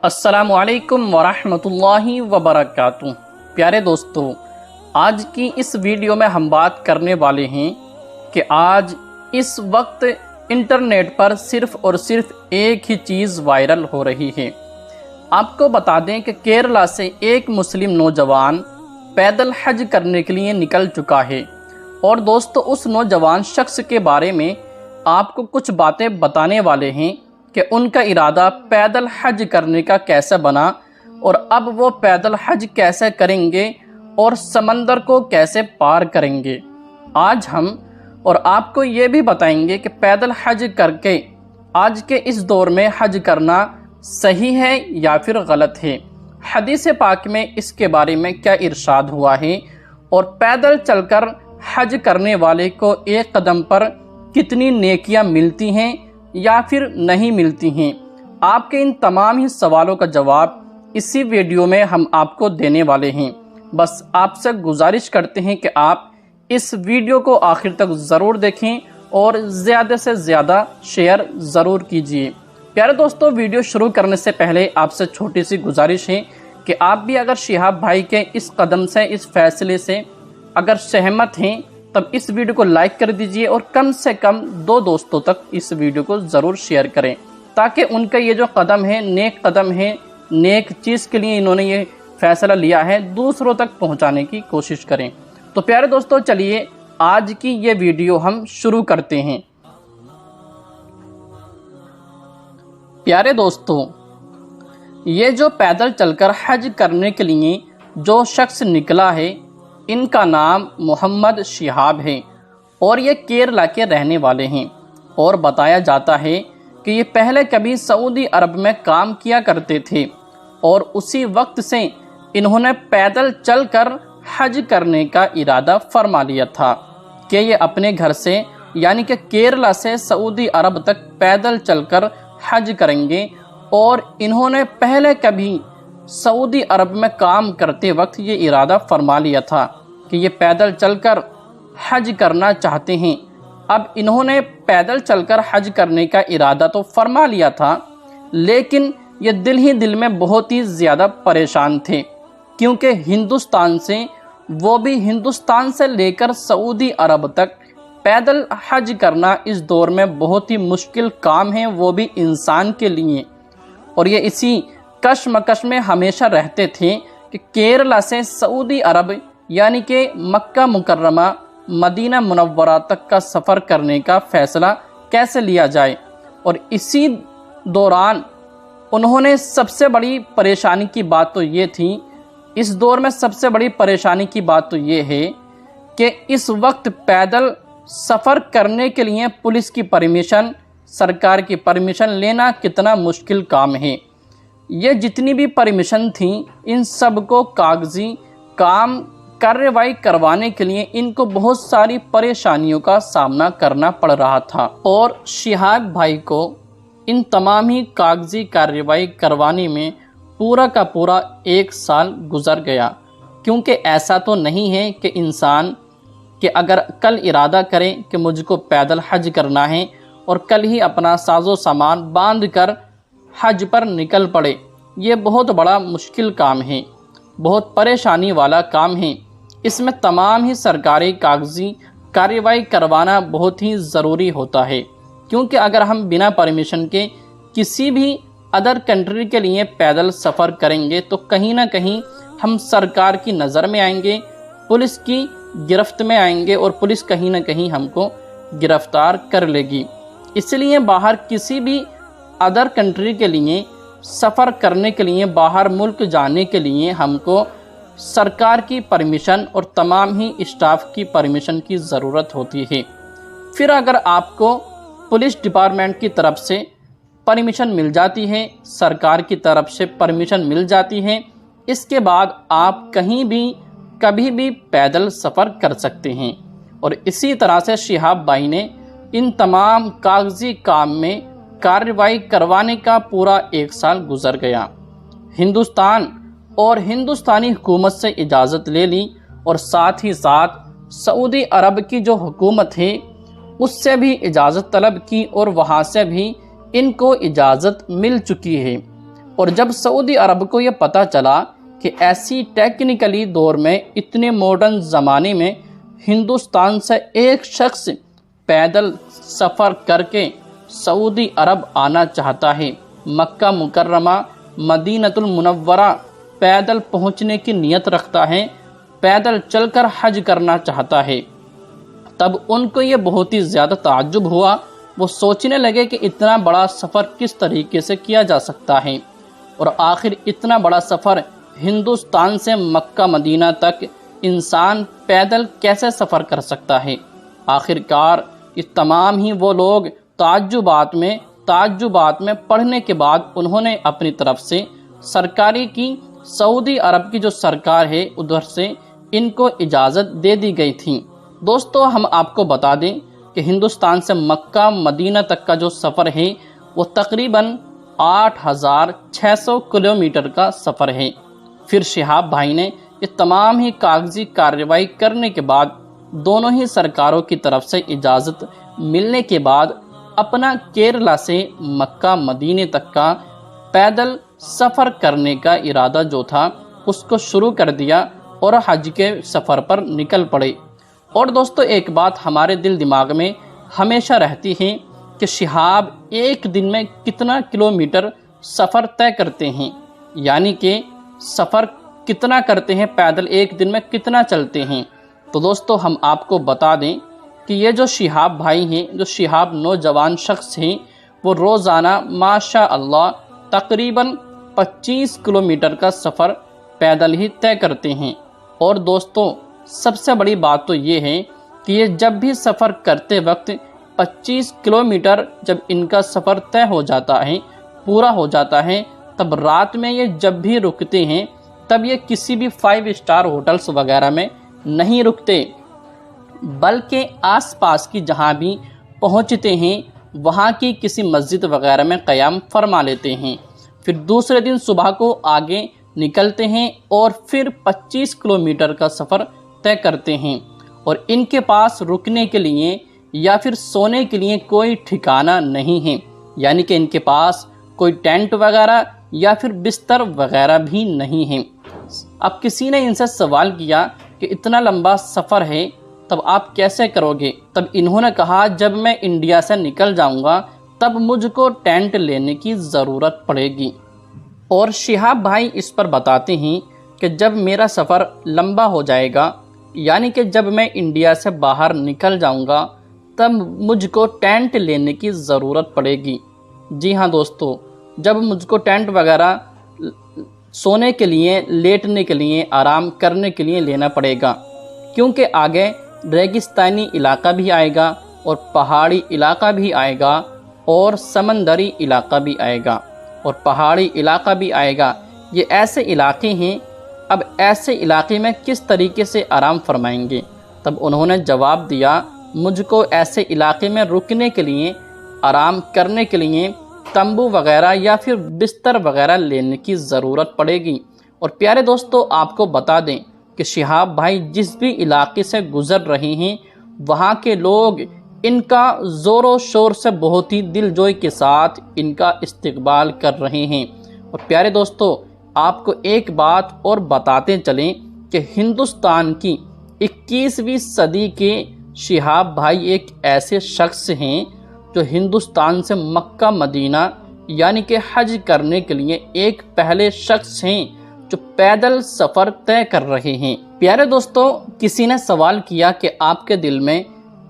السلام علیکم ورحمۃ اللہ وبرکاتہ۔ پیارے دوستو، آج کی اس ویڈیو میں ہم بات کرنے والے ہیں کہ آج اس وقت انٹرنیٹ پر صرف اور صرف ایک ہی چیز وائرل ہو رہی ہے۔ آپ کو بتا دیں کہ کیرلا سے ایک مسلم نوجوان پیدل حج کرنے کے لیے نکل چکا ہے، اور دوستو اس نوجوان شخص کے بارے میں آپ کو کچھ باتیں بتانے والے ہیں کہ ان کا ارادہ پیدل حج کرنے کا کیسے بنا، اور اب وہ پیدل حج کیسے کریں گے اور سمندر کو کیسے پار کریں گے۔ آج ہم اور آپ کو یہ بھی بتائیں گے کہ پیدل حج کر کے آج کے اس دور میں حج کرنا صحیح ہے یا پھر غلط ہے، حدیث پاک میں اس کے بارے میں کیا ارشاد ہوا ہے، اور پیدل چل کر حج کرنے والے کو ایک قدم پر کتنی نیکیاں ملتی ہیں یا پھر نہیں ملتی ہیں۔ آپ کے ان تمام ہی سوالوں کا جواب اسی ویڈیو میں ہم آپ کو دینے والے ہیں۔ بس آپ سے گزارش کرتے ہیں کہ آپ اس ویڈیو کو آخر تک ضرور دیکھیں اور زیادہ سے زیادہ شیئر ضرور کیجیے۔ پیارے دوستو، ویڈیو شروع کرنے سے پہلے آپ سے چھوٹی سی گزارش ہے کہ آپ بھی اگر شہاب بھائی کے اس قدم سے، اس فیصلے سے اگر سہمت ہیں تب اس ویڈیو کو لائک کر دیجئے، اور کم سے کم 2 دوستوں تک اس ویڈیو کو ضرور شیئر کریں، تاکہ ان کا یہ جو قدم ہے، نیک قدم ہے، نیک چیز کے لیے انہوں نے یہ فیصلہ لیا ہے، دوسروں تک پہنچانے کی کوشش کریں۔ تو پیارے دوستو، چلیے آج کی یہ ویڈیو ہم شروع کرتے ہیں۔ پیارے دوستو، یہ جو پیدل چل کر حج کرنے کے لیے جو شخص نکلا ہے، ان کا نام محمد شہاب ہے، اور یہ کیرلا کے رہنے والے ہیں، اور بتایا جاتا ہے کہ یہ پہلے کبھی سعودی عرب میں کام کیا کرتے تھے، اور اسی وقت سے انہوں نے پیدل چل کر حج کرنے کا ارادہ فرما لیا تھا کہ یہ اپنے گھر سے یعنی کہ کیرلا سے سعودی عرب تک پیدل چل کر حج کریں گے، اور انہوں نے پہلے کبھی سعودی عرب میں کام کرتے وقت یہ ارادہ فرما لیا تھا کہ یہ پیدل چل کر حج کرنا چاہتے ہیں۔ اب انہوں نے پیدل چل کر حج کرنے کا ارادہ تو فرما لیا تھا، لیکن یہ دل ہی دل میں بہت ہی زیادہ پریشان تھے، کیونکہ ہندوستان سے، وہ بھی ہندوستان سے لے کر سعودی عرب تک پیدل حج کرنا اس دور میں بہت ہی مشکل کام ہے، وہ بھی انسان کے لیے، اور یہ اسی کشمکش میں ہمیشہ رہتے تھے کہ کیرلا سے سعودی عرب یعنی کہ مکہ مکرمہ، مدینہ منورہ تک کا سفر کرنے کا فیصلہ کیسے لیا جائے۔ اور اسی دوران انہوں نے سب سے بڑی پریشانی کی بات تو یہ تھی، اس دور میں سب سے بڑی پریشانی کی بات تو یہ ہے کہ اس وقت پیدل سفر کرنے کے لیے پولیس کی پرمیشن، سرکار کی پرمیشن لینا کتنا مشکل کام ہے۔ یہ جتنی بھی پرمیشن تھیں، ان سب کو کاغذی کام کارروائی کروانے کے لیے ان کو بہت ساری پریشانیوں کا سامنا کرنا پڑ رہا تھا، اور شہاب بھائی کو ان تمام ہی کاغذی کارروائی کروانے میں پورا کا پورا 1 سال گزر گیا، کیونکہ ایسا تو نہیں ہے کہ انسان کہ اگر کل ارادہ کرے کہ مجھ کو پیدل حج کرنا ہے اور کل ہی اپنا ساز و سامان باندھ کر حج پر نکل پڑے۔ یہ بہت بڑا مشکل کام ہے، بہت پریشانی والا کام ہے، اس میں تمام ہی سرکاری کاغذی کارروائی کروانا بہت ہی ضروری ہوتا ہے، کیونکہ اگر ہم بنا پرمیشن کے کسی بھی ادر کنٹری کے لیے پیدل سفر کریں گے تو کہیں نہ کہیں ہم سرکار کی نظر میں آئیں گے، پولیس کی گرفت میں آئیں گے، اور پولیس کہیں نہ کہیں ہم کو گرفتار کر لے گی۔ اس لیے باہر کسی بھی ادر کنٹری کے لیے سفر کرنے کے لیے، باہر ملک جانے کے لیے ہم کو سرکار کی پرمیشن اور تمام ہی اسٹاف کی پرمیشن کی ضرورت ہوتی ہے۔ پھر اگر آپ کو پولیس ڈپارٹمنٹ کی طرف سے پرمیشن مل جاتی ہے، سرکار کی طرف سے پرمیشن مل جاتی ہے، اس کے بعد آپ کہیں بھی کبھی بھی پیدل سفر کر سکتے ہیں۔ اور اسی طرح سے شہاب بھائی نے ان تمام کاغذی کام میں کارروائی کروانے کا پورا 1 سال گزر گیا۔ ہندوستان اور ہندوستانی حکومت سے اجازت لے لی، اور ساتھ ہی ساتھ سعودی عرب کی جو حکومت ہے اس سے بھی اجازت طلب کی، اور وہاں سے بھی ان کو اجازت مل چکی ہے۔ اور جب سعودی عرب کو یہ پتہ چلا کہ ایسی ٹیکنیکلی دور میں اتنے ماڈرن زمانے میں ہندوستان سے ایک شخص پیدل سفر کر کے سعودی عرب آنا چاہتا ہے، مکہ مکرمہ مدینۃ المنورہ پیدل پہنچنے کی نیت رکھتا ہے، پیدل چل کر حج کرنا چاہتا ہے، تب ان کو یہ بہت ہی زیادہ تعجب ہوا۔ وہ سوچنے لگے کہ اتنا بڑا سفر کس طریقے سے کیا جا سکتا ہے، اور آخر اتنا بڑا سفر ہندوستان سے مکہ مدینہ تک انسان پیدل کیسے سفر کر سکتا ہے۔ آخر کار یہ تمام ہی وہ لوگ تعجبات میں پڑھنے کے بعد انہوں نے اپنی طرف سے سرکاری کی سعودی عرب کی جو سرکار ہے ادھر سے ان کو اجازت دے دی گئی تھی۔ دوستو ہم آپ کو بتا دیں کہ ہندوستان سے مکہ مدینہ تک کا جو سفر ہے وہ تقریباً 8600 کلومیٹر کا سفر ہے۔ پھر شہاب بھائی نے یہ تمام ہی کاغذی کارروائی کرنے کے بعد دونوں ہی سرکاروں کی طرف سے اجازت ملنے کے بعد اپنا کیرلا سے مکہ مدینے تک کا پیدل سفر کرنے کا ارادہ جو تھا اس کو شروع کر دیا اور حج کے سفر پر نکل پڑے۔ اور دوستو ایک بات ہمارے دل دماغ میں ہمیشہ رہتی ہے کہ شہاب ایک دن میں کتنا کلومیٹر سفر طے کرتے ہیں، یعنی کہ سفر کتنا کرتے ہیں، پیدل ایک دن میں کتنا چلتے ہیں۔ تو دوستو ہم آپ کو بتا دیں کہ یہ جو شہاب بھائی ہیں، جو شہاب نوجوان شخص ہیں، وہ روزانہ ماشاء اللہ تقریباً 25 کلومیٹر کا سفر پیدل ہی طے کرتے ہیں۔ اور دوستو سب سے بڑی بات تو یہ ہے کہ یہ جب بھی سفر کرتے وقت 25 کلومیٹر جب ان کا سفر طے ہو جاتا ہے، پورا ہو جاتا ہے، تب رات میں یہ جب بھی رکتے ہیں تب یہ کسی بھی 5 اسٹار ہوٹلز وغیرہ میں نہیں رکتے، بلکہ آس پاس کی جہاں بھی پہنچتے ہیں وہاں کی کسی مسجد وغیرہ میں قیام فرما لیتے ہیں۔ پھر دوسرے دن صبح کو آگے نکلتے ہیں اور پھر 25 کلومیٹر کا سفر طے کرتے ہیں، اور ان کے پاس رکنے کے لیے یا پھر سونے کے لیے کوئی ٹھکانہ نہیں ہے، یعنی کہ ان کے پاس کوئی ٹینٹ وغیرہ یا پھر بستر وغیرہ بھی نہیں ہے۔ اب کسی نے ان سے سوال کیا کہ اتنا لمبا سفر ہے تب آپ کیسے کرو گے؟ تب انہوں نے کہا جب میں انڈیا سے نکل جاؤں گا تب مجھ کو ٹینٹ لینے کی ضرورت پڑے گی۔ اور شہاب بھائی اس پر بتاتے ہیں کہ جب میرا سفر لمبا ہو جائے گا، یعنی کہ جب میں انڈیا سے باہر نکل جاؤں گا تب مجھ کو ٹینٹ لینے کی ضرورت پڑے گی۔ جی ہاں دوستو، جب مجھ کو ٹینٹ وغیرہ سونے کے لیے، لیٹنے کے لیے، آرام کرنے کے لیے لینا پڑے گا، کیونکہ آگے ریگستانی علاقہ بھی آئے گا اور پہاڑی علاقہ بھی آئے گا اور سمندری علاقہ بھی آئے گا اور پہاڑی علاقہ بھی آئے گا۔ یہ ایسے علاقے ہیں، اب ایسے علاقے میں کس طریقے سے آرام فرمائیں گے؟ تب انہوں نے جواب دیا مجھ کو ایسے علاقے میں رکنے کے لیے، آرام کرنے کے لیے تمبو وغیرہ یا پھر بستر وغیرہ لینے کی ضرورت پڑے گی۔ اور پیارے دوستو آپ کو بتا دیں کہ شہاب بھائی جس بھی علاقے سے گزر رہے ہیں وہاں کے لوگ ان کا زور و شور سے بہت ہی دل جوئی کے ساتھ ان کا استقبال کر رہے ہیں۔ اور پیارے دوستو آپ کو ایک بات اور بتاتے چلیں کہ ہندوستان کی 21ویں صدی کے شہاب بھائی ایک ایسے شخص ہیں جو ہندوستان سے مکہ مدینہ یعنی کہ حج کرنے کے لیے ایک پہلے شخص ہیں جو پیدل سفر طے کر رہے ہیں۔ پیارے دوستو کسی نے سوال کیا کہ آپ کے دل میں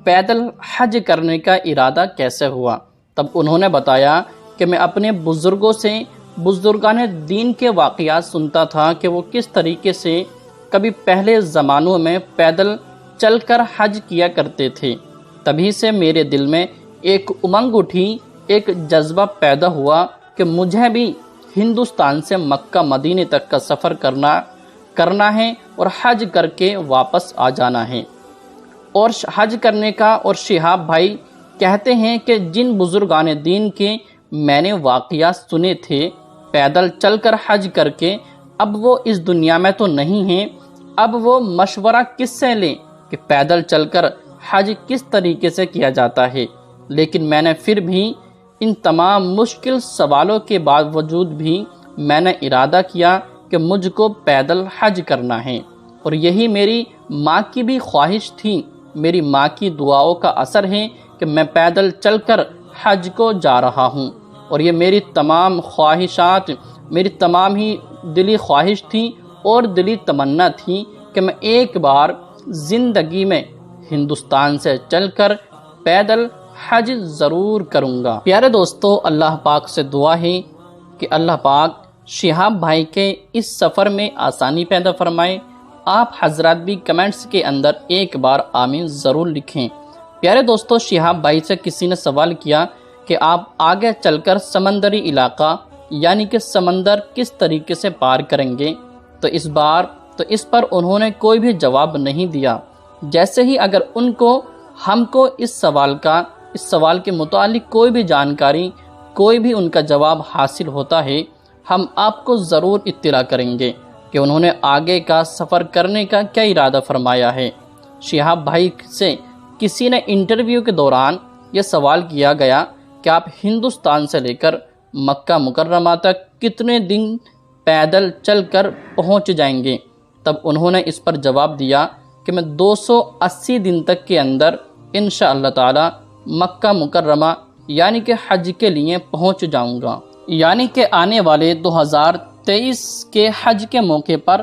پیدل حج کرنے کا ارادہ کیسے ہوا؟ تب انہوں نے بتایا کہ میں اپنے بزرگوں سے، بزرگان دین کے واقعات سنتا تھا کہ وہ کس طریقے سے کبھی پہلے زمانوں میں پیدل چل کر حج کیا کرتے تھے۔ تبھی سے میرے دل میں ایک امنگ اٹھی، ایک جذبہ پیدا ہوا کہ مجھے بھی ہندوستان سے مکہ مدینے تک کا سفر کرنا ہے اور حج کر کے واپس آ جانا ہے۔ اور حج کرنے کا، اور شہاب بھائی کہتے ہیں کہ جن بزرگان دین کے میں نے واقعات سنے تھے پیدل چل کر حج کر کے، اب وہ اس دنیا میں تو نہیں ہیں، اب وہ مشورہ کس سے لیں کہ پیدل چل کر حج کس طریقے سے کیا جاتا ہے۔ لیکن میں نے پھر بھی ان تمام مشکل سوالوں کے باوجود بھی میں نے ارادہ کیا کہ مجھ کو پیدل حج کرنا ہے، اور یہی میری ماں کی بھی خواہش تھی۔ میری ماں کی دعاؤں کا اثر ہے کہ میں پیدل چل کر حج کو جا رہا ہوں، اور یہ میری تمام خواہشات، میری تمام ہی دلی خواہش تھی اور دلی تمنا تھی کہ میں ایک بار زندگی میں ہندوستان سے چل کر پیدل حج ضرور کروں گا۔ پیارے دوستو، اللہ پاک سے دعا ہے کہ اللہ پاک شہاب بھائی کے اس سفر میں آسانی پیدا فرمائے۔ آپ حضرات بھی کمنٹس کے اندر ایک بار آمین ضرور لکھیں۔ پیارے دوستو، شہاب بھائی سے کسی نے سوال کیا کہ آپ آگے چل کر سمندری علاقہ یعنی کہ سمندر کس طریقے سے پار کریں گے، تو اس پر انہوں نے کوئی بھی جواب نہیں دیا۔ جیسے ہی اگر ہم کو اس سوال کے متعلق کوئی بھی جانکاری، کوئی بھی ان کا جواب حاصل ہوتا ہے، ہم آپ کو ضرور اطلاع کریں گے کہ انہوں نے آگے کا سفر کرنے کا کیا ارادہ فرمایا ہے۔ شہاب بھائی سے کسی نے انٹرویو کے دوران یہ سوال کیا گیا کہ آپ ہندوستان سے لے کر مکہ مکرمہ تک کتنے دن پیدل چل کر پہنچ جائیں گے، تب انہوں نے اس پر جواب دیا کہ میں 280 دن تک کے اندر انشاءاللہ تعالی مکہ مکرمہ یعنی کہ حج کے لیے پہنچ جاؤں گا، یعنی کہ آنے والے 2023 کے حج کے موقع پر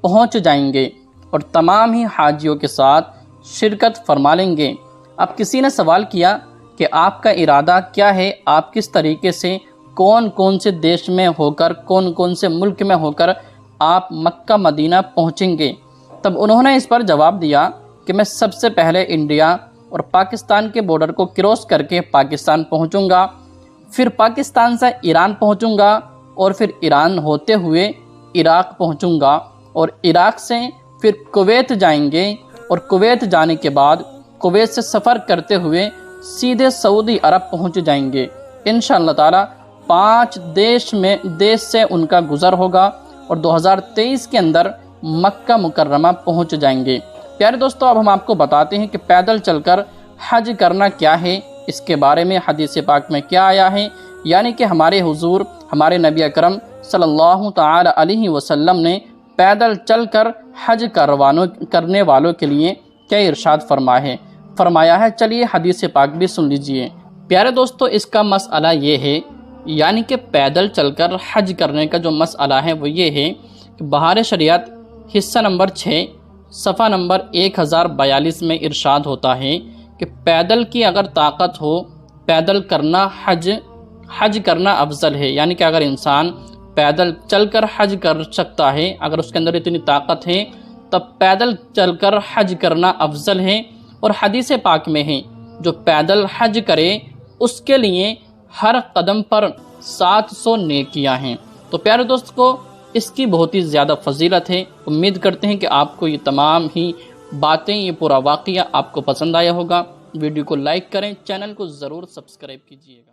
پہنچ جائیں گے اور تمام ہی حاجیوں کے ساتھ شرکت فرما لیں گے۔ اب کسی نے سوال کیا کہ آپ کا ارادہ کیا ہے، آپ کس طریقے سے کون کون سے دیش میں ہو کر، کون کون سے ملک میں ہو کر آپ مکہ مدینہ پہنچیں گے، تب انہوں نے اس پر جواب دیا کہ میں سب سے پہلے انڈیا اور پاکستان کے بارڈر کو کراس کر کے پاکستان پہنچوں گا، پھر پاکستان سے ایران پہنچوں گا، اور پھر ایران ہوتے ہوئے عراق پہنچوں گا، اور عراق سے پھر کویت جائیں گے، اور کویت جانے کے بعد کویت سے سفر کرتے ہوئے سیدھے سعودی عرب پہنچ جائیں گے۔ انشاءاللہ تعالی 5 دیش سے ان کا گزر ہوگا اور 2023 کے اندر مکہ مکرمہ پہنچ جائیں گے۔ پیارے دوستو، اب ہم آپ کو بتاتے ہیں کہ پیدل چل کر حج کرنا کیا ہے، اس کے بارے میں حدیث پاک میں کیا آیا ہے، یعنی کہ ہمارے حضور، ہمارے نبی اکرم صلی اللہ تعالی علیہ وسلم نے پیدل چل کر حج کرنے والوں کے لیے کیا ارشاد فرمایا ہے۔ چلیے حدیث پاک بھی سن لیجئے۔ پیارے دوستو، اس کا مسئلہ یہ ہے، یعنی کہ پیدل چل کر حج کرنے کا جو مسئلہ ہے وہ یہ ہے کہ بہار شریعت حصہ نمبر 6 صفحہ نمبر 1042 میں ارشاد ہوتا ہے کہ پیدل کی اگر طاقت ہو، پیدل کرنا حج کرنا افضل ہے، یعنی کہ اگر انسان پیدل چل کر حج کر سکتا ہے، اگر اس کے اندر اتنی طاقت ہے، تب پیدل چل کر حج کرنا افضل ہے۔ اور حدیث پاک میں ہے جو پیدل حج کرے اس کے لیے ہر قدم پر 700 نیکیاں ہیں۔ تو پیارے دوست کو اس کی بہت ہی زیادہ فضیلت ہے۔ امید کرتے ہیں کہ آپ کو یہ تمام ہی باتیں، یہ پورا واقعہ آپ کو پسند آیا ہوگا۔ ویڈیو کو لائک کریں، چینل کو ضرور سبسکرائب کیجیے گا۔